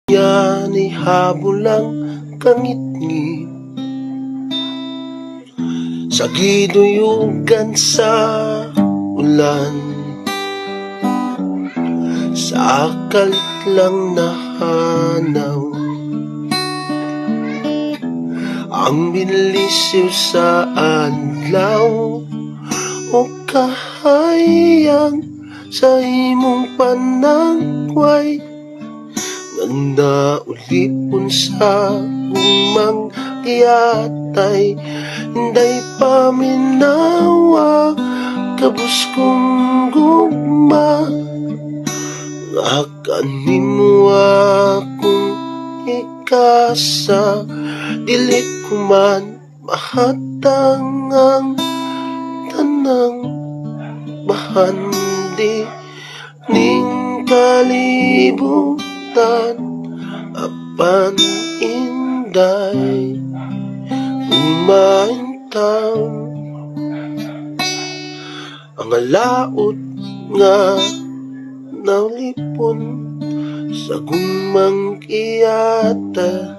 Yan ay habulang kangit-ngit sa giduyugan sa ulan. Sa akalit lang nahanaw ang binlisiw sa adlaw, o kahayang sa imong panangway nga naulipon sa umang tiyatay. Hinday paminawa kabus kong gugma nga kanimo akong ikasa. Dili ko man mahatang ang tanang bahandi ning kalibutan. Apan inday umaintaw ang alaot nga naulipon sa gumang kiyata.